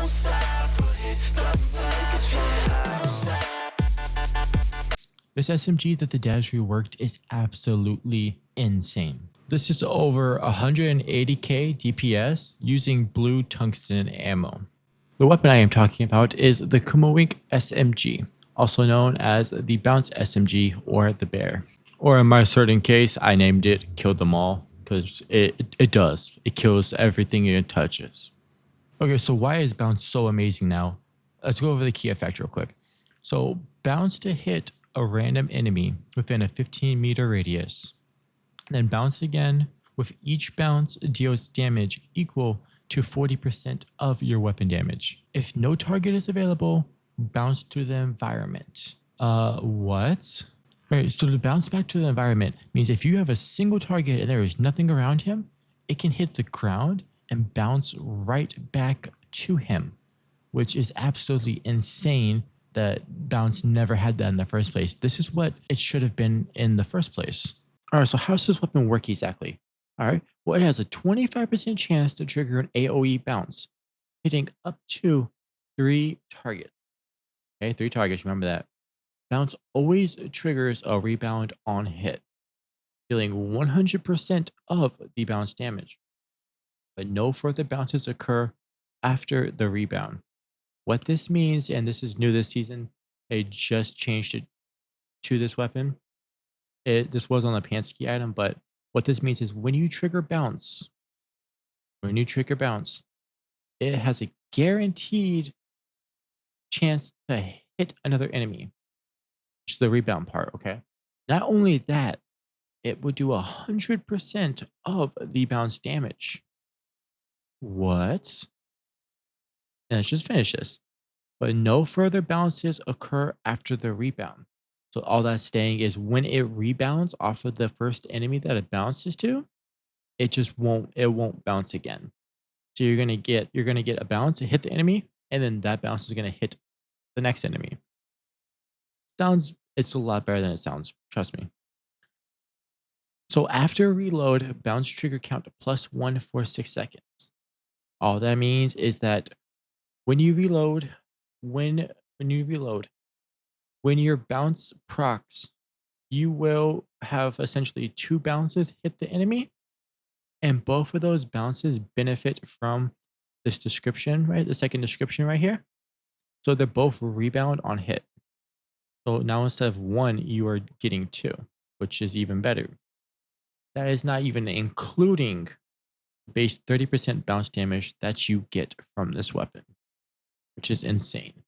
This SMG that the devs reworked is absolutely insane. This is over 180k DPS using blue tungsten ammo. The weapon I am talking about is the Kumawink SMG, also known as the Bounce SMG or the Bear. Or in my certain case, I named it Kill Them All because it does. It kills everything it touches. Okay, so why is Bounce so amazing now? Let's go over the key effect real quick. So bounce to hit a random enemy within a 15-meter radius. Then bounce again. With each bounce deals damage equal to 40% of your weapon damage. If no target is available, bounce to the environment. What? Right, so to bounce back to the environment means if you have a single target and there is nothing around him, it can hit the ground and bounce right back to him, which is absolutely insane that Bounce never had that in the first place. This is what it should have been in the first place. All right, so how does this weapon work exactly? All right, well, it has a 25% chance to trigger an AoE bounce, hitting up to 3 targets. Okay, 3 targets, remember that. Bounce always triggers a rebound on hit, dealing 100% of the bounce damage. But no further bounces occur after the rebound. What this means, and this is new this season, they just changed it to this weapon. This was on the Pansky item, but what this means is when you trigger bounce, it has a guaranteed chance to hit another enemy, which is the rebound part, okay? Not only that, it would do 100% of the bounce damage. What? And let's just finish this. But no further bounces occur after the rebound. So all that's saying is when it rebounds off of the first enemy that it bounces to, it won't bounce again. So you're gonna get a bounce to hit the enemy, and then that bounce is gonna hit the next enemy. It's a lot better than it sounds, trust me. So after reload, bounce trigger count +1 for 6 seconds. All that means is that when you reload, when your bounce procs, you will have essentially 2 bounces hit the enemy, and both of those bounces benefit from this description, right? The second description right here. So they're both rebound on hit. So now instead of 1, you are getting 2, which is even better. That is not even including base 30% bounce damage that you get from this weapon, which is insane.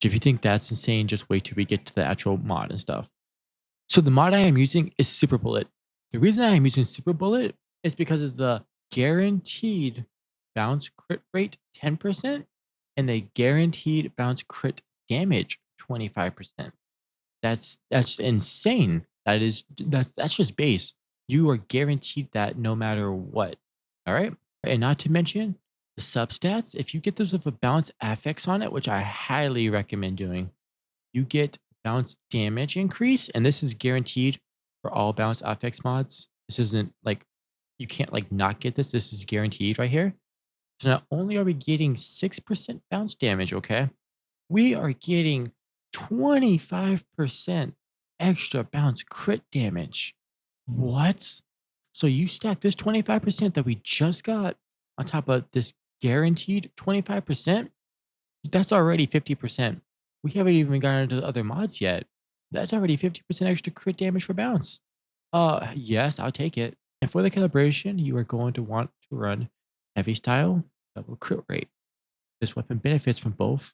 If you think that's insane, just wait till we get to the actual mod and stuff. So the mod I am using is Super Bullet. The reason I am using Super Bullet is because of the guaranteed bounce crit rate 10% and the guaranteed bounce crit damage 25%. That's insane. That's just base. You are guaranteed that no matter what. All right. And not to mention the substats, if you get those with a bounce affix on it, which I highly recommend doing, you get bounce damage increase. And this is guaranteed for all bounce affix mods. This isn't like, you can't like not get this. This is guaranteed right here. So not only are we getting 6% bounce damage, okay, we are getting 25% extra bounce crit damage. What? So you stack this 25% that we just got on top of this guaranteed 25%, that's already 50%. We haven't even gotten into the other mods yet. That's already 50% extra crit damage for bounce. Yes, I'll take it. And for the calibration, you are going to want to run heavy style, double crit rate. This weapon benefits from both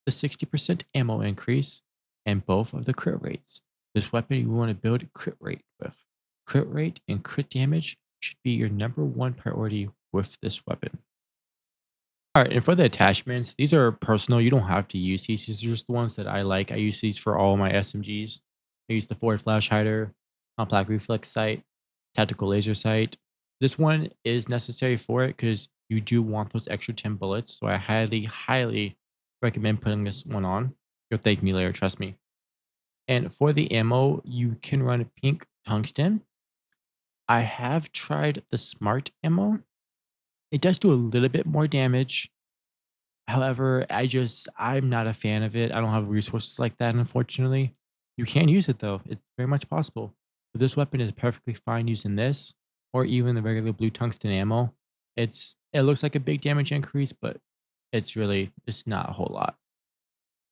the 60% ammo increase and both of the crit rates. This weapon you want to build crit rate with. Crit rate and crit damage should be your #1 priority with this weapon. All right, and for the attachments, these are personal. You don't have to use these. These are just the ones that I like. I use these for all my SMGs. I use the forward flash hider, compact reflex sight, tactical laser sight. This one is necessary for it because you do want those extra 10 bullets. So I highly recommend putting this one on. You'll thank me later, trust me. And for the ammo, you can run pink tungsten. I have tried the smart ammo. It does do a little bit more damage. However, I'm not a fan of it. I don't have resources like that, unfortunately. You can use it though. It's very much possible. But this weapon is perfectly fine using this or even the regular blue tungsten ammo. It looks like a big damage increase, but it's not a whole lot.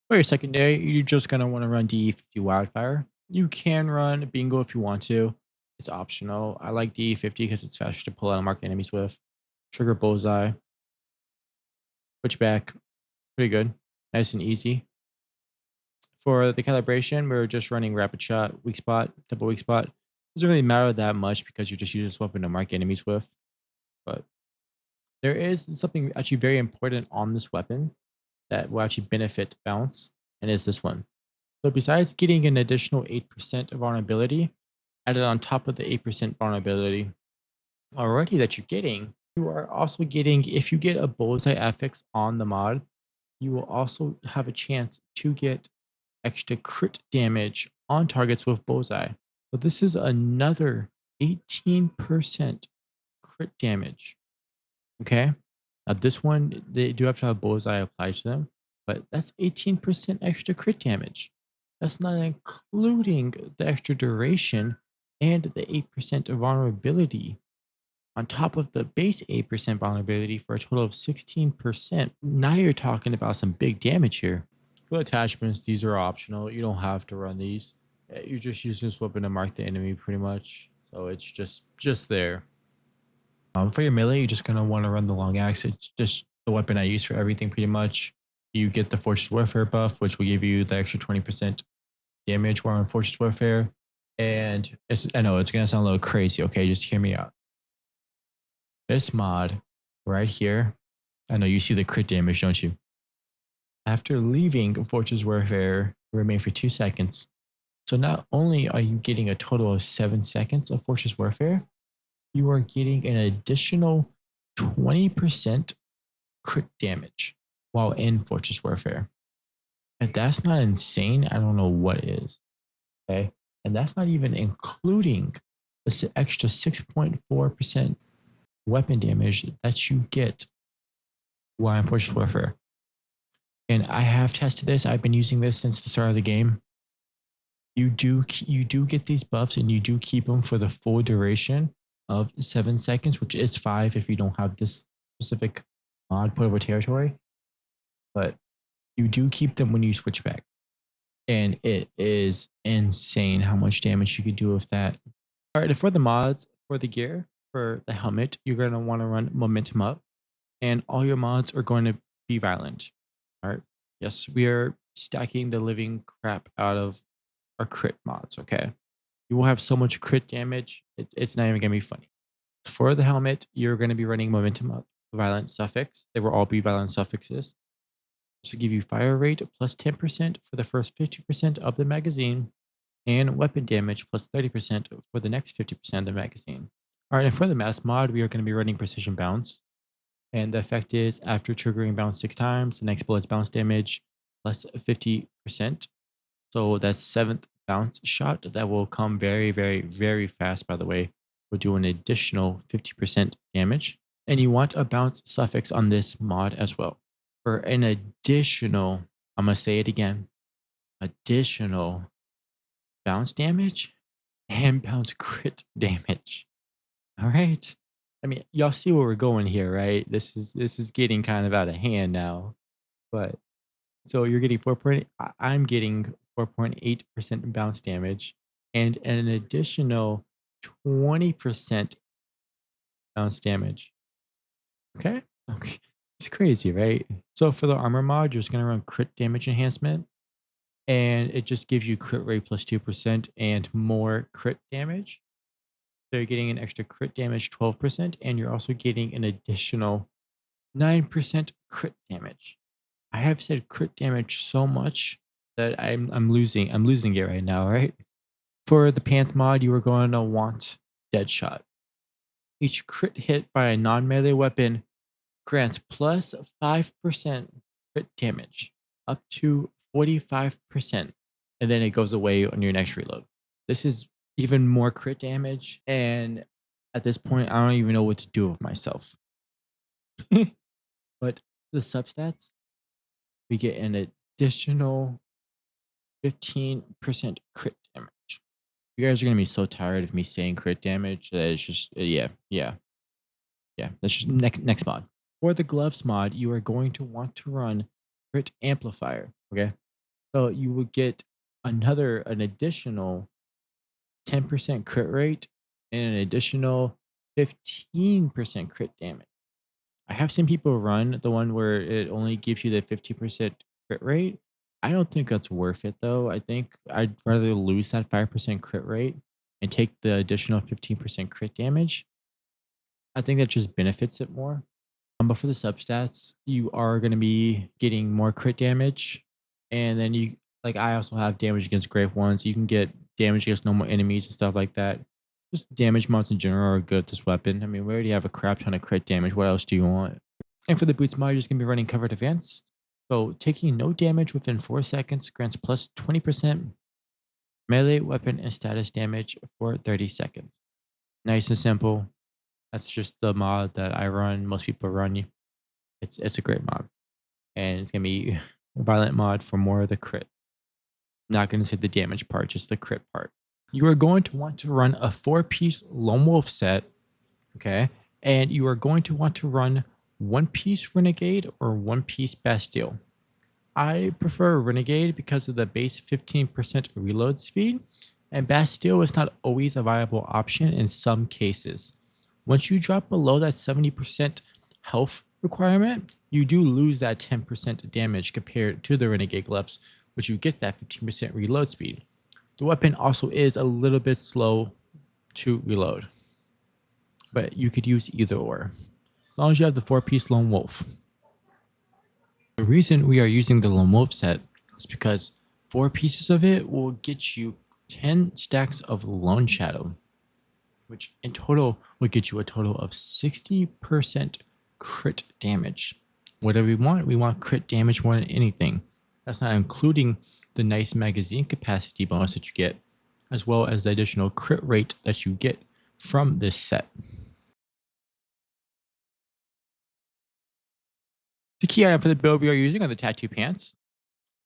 For your secondary, you're just gonna want to run DE50 Wildfire. You can run Bingo if you want to. It's optional. I like DE50 because it's faster to pull out and mark enemies with. Trigger Bullseye, Switchback, pretty good, nice and easy. For the calibration, we're just running Rapid Shot, Weak Spot, Double Weak Spot. Doesn't really matter that much because you just use this weapon to mark enemies with. But there is something actually very important on this weapon that will actually benefit Bounce, and it's this one. So besides getting an additional 8% of vulnerability, added on top of the 8% vulnerability already that you're getting, you are also getting, if you get a bullseye affix on the mod, you will also have a chance to get extra crit damage on targets with bullseye. So this is another 18% crit damage. Okay. Now this one, they do have to have bullseye applied to them, but that's 18% extra crit damage. That's not including the extra duration and the 8% vulnerability on top of the base 8% vulnerability for a total of 16%. Now you're talking about some big damage here. For attachments, these are optional. You don't have to run these. You're just using this weapon to mark the enemy pretty much. So it's just there. For your melee, you're just going to want to run the long axe. It's just the weapon I use for everything pretty much. You get the Fortress Warfare buff, which will give you the extra 20% damage while on Fortress Warfare. And I know it's going to sound a little crazy, okay? Just hear me out. This mod right here, I know you see the crit damage, don't you? After leaving Fortress Warfare, remain for 2 seconds. So not only are you getting a total of 7 seconds of Fortress Warfare, you are getting an additional 20% crit damage while in Fortress Warfare. If that's not insane, I don't know what is. Okay. And that's not even including the extra 6.4% weapon damage that you get while in Fortress Warfare. And I have tested this. I've been using this since the start of the game. You do get these buffs and you do keep them for the full duration of 7 seconds, which is 5 if you don't have this specific mod put over territory. But you do keep them when you switch back. And it is insane how much damage you could do with that. All right, for the mods, for the gear, for the helmet, you're going to want to run momentum up. And all your mods are going to be violent. All right. Yes, we are stacking the living crap out of our crit mods. Okay. You will have so much crit damage. It's not even going to be funny. For the helmet, you're going to be running momentum up, violent suffix. They will all be violent suffixes. To give you fire rate plus 10% for the first 50% of the magazine, and weapon damage plus 30% for the next 50% of the magazine. All right, and for the mass mod, we are going to be running precision bounce. And the effect is after triggering bounce 6 times, the next bullet's bounce damage plus 50%. So that's 7th bounce shot that will come very, very, very fast, by the way. Will do an additional 50% damage. And you want a bounce suffix on this mod as well. For an additional, I'm going to say it again, additional bounce damage and bounce crit damage. All right. I mean, y'all see where we're going here, right? This is getting kind of out of hand now. But so you're getting 4. I'm getting 4.8% bounce damage and an additional 20% bounce damage. Okay. Okay. It's crazy, right? So for the armor mod, you're just gonna run crit damage enhancement, and it just gives you crit rate plus 2% and more crit damage. So you're getting an extra crit damage 12%, and you're also getting an additional 9% crit damage. I have said crit damage so much that I'm losing it right now, right? For the pants mod, you are going to want Deadshot. Each crit hit by a non-melee weapon grants plus 5% crit damage up to 45%, and then it goes away on your next reload. This is even more crit damage, and at this point, I don't even know what to do with myself. But the substats we get an additional 15% crit damage. You guys are gonna be so tired of me saying crit damage that it's just yeah. That's just next mod. For the gloves mod, you are going to want to run crit amplifier. Okay, so you will get an additional 10% crit rate and an additional 15% crit damage. I have seen people run the one where it only gives you the 50% crit rate. I don't think that's worth it though. I think I'd rather lose that 5% crit rate and take the additional 15% crit damage. I think that just benefits it more. But for the substats, you are going to be getting more crit damage. And then I also have damage against Grave Ones. You can get damage against normal enemies and stuff like that. Just damage mods in general are good with this weapon. I mean, we already have a crap ton of crit damage. What else do you want? And for the boots mod, you're just going to be running covered advanced. So taking no damage within 4 seconds grants plus 20% melee weapon and status damage for 30 seconds. Nice and simple. That's just the mod that I run. Most people run. It's a great mod. And it's going to be a violent mod for more of the crit. Not going to say the damage part, just the crit part. You are going to want to run a 4-piece Lone Wolf set. Okay. And you are going to want to run 1-piece Renegade or 1-piece Bastille. I prefer Renegade because of the base 15% reload speed, and Bastille is not always a viable option in some cases. Once you drop below that 70% health requirement, you do lose that 10% damage compared to the Renegade gloves, which you get that 15% reload speed. The weapon also is a little bit slow to reload, but you could use either or, as long as you have the 4-piece Lone Wolf. The reason we are using the Lone Wolf set is because 4 pieces of it will get you 10 stacks of Lone Shadow, which in total will get you a total of 60% crit damage. Whatever we want crit damage more than anything. That's not including the nice magazine capacity bonus that you get, as well as the additional crit rate that you get from this set. The key item for the build we are using are the tattoo pants.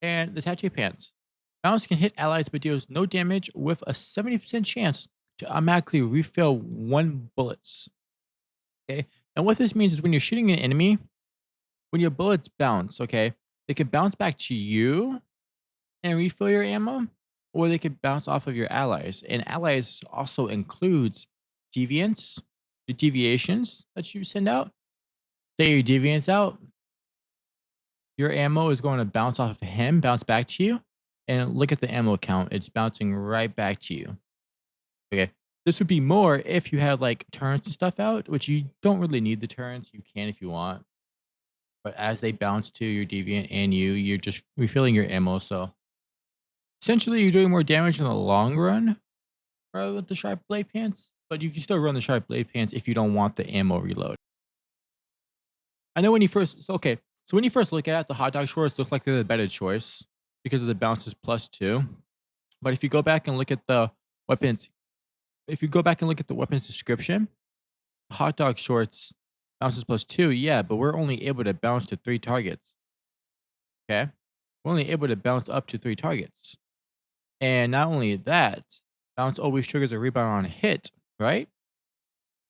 And the tattoo pants. Bounce can hit allies but deals no damage with a 70% chance to automatically refill 1 bullets. Okay. And what this means is when you're shooting an enemy, when your bullets bounce, okay, they can bounce back to you and refill your ammo, or they could bounce off of your allies. And allies also includes deviants, the deviations that you send out. Say your deviants out, your ammo is going to bounce off of him, bounce back to you, and look at the ammo count. It's bouncing right back to you. Okay. This would be more if you had like turrets and stuff out, which you don't really need the turrets. You can if you want. But as they bounce to your deviant and you're just refilling your ammo. So essentially you're doing more damage in the long run rather with the sharp blade pants. But you can still run the sharp blade pants if you don't want the ammo reload. I know when you first so when you first look at it, the hot dog shorts look like they're the better choice because of the bounces +2. But if you go back and look at the weapons, description, hot dog shorts bounces +2, yeah, but we're only able to bounce to 3 targets. Okay, we're only able to bounce up to 3 targets, and not only that, bounce always triggers a rebound on a hit, right?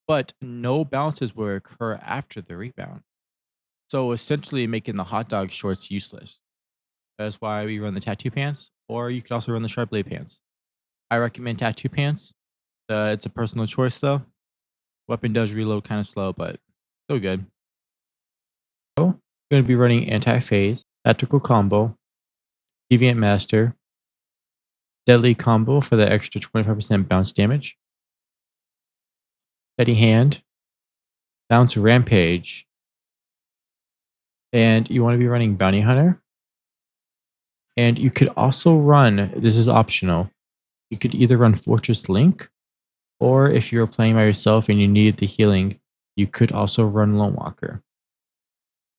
But no bounces will occur after the rebound. So essentially making the hot dog shorts useless. That's why we run the tattoo pants, or you could also run the sharp blade pants. I recommend tattoo pants. It's a personal choice though. Weapon does reload kind of slow, but still good. So we're going to be running anti-phase, tactical combo, deviant master, deadly combo for the extra 25% bounce damage, steady hand, bounce rampage, and you want to be running bounty hunter. And you could also run, this is optional, you could either run Fortress Link, or if you're playing by yourself and you need the healing, you could also run Lone Walker.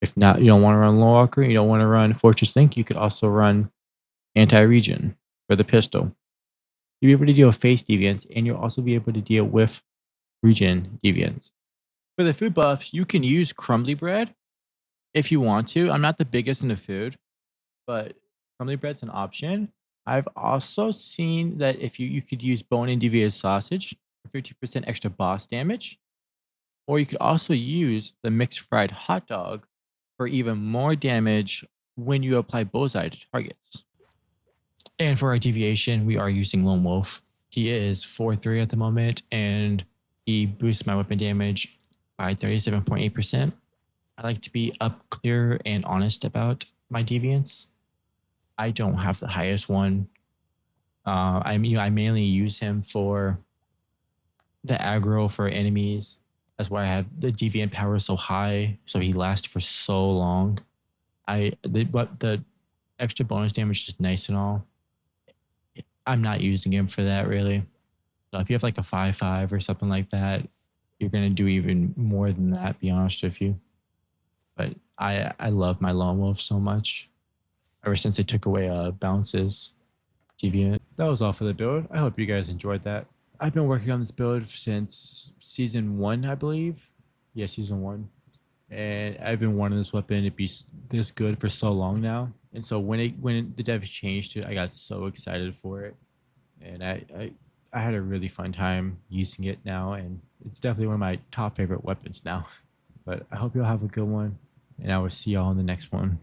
If not, you don't want to run Lone Walker, you don't want to run Fortress Link, you could also run Anti-Regen for the pistol. You'll be able to deal with face deviants, and you'll also be able to deal with regen deviants. For the food buffs, you can use crumbly bread if you want to. I'm not the biggest into food, but crumbly bread's an option. I've also seen that if you could use bone and deviated sausage for 50% extra boss damage, or you could also use the mixed fried hot dog for even more damage when you apply bullseye to targets. And for our deviation, we are using Lone Wolf. He is 4-3 at the moment, and he boosts my weapon damage by 37.8%. I like to be up clear and honest about my deviants. I don't have the highest one. I mainly use him for the aggro for enemies. That's why I have the deviant power so high, so he lasts for so long. But the extra bonus damage is nice and all. I'm not using him for that really. So if you have like a 5-5 or something like that, you're gonna do even more than that. Be honest with you. But I love my Lone Wolf so much. Ever since they took away Bounce's Deviant. That was all for the build. I hope you guys enjoyed that. I've been working on this build since season 1, I believe. Yeah, season 1. And I've been wanting this weapon to be this good for so long now. And so when the devs changed it, I got so excited for it. And I had a really fun time using it now, and it's definitely one of my top favorite weapons now. But I hope you'll have a good one, and I will see y'all in the next one.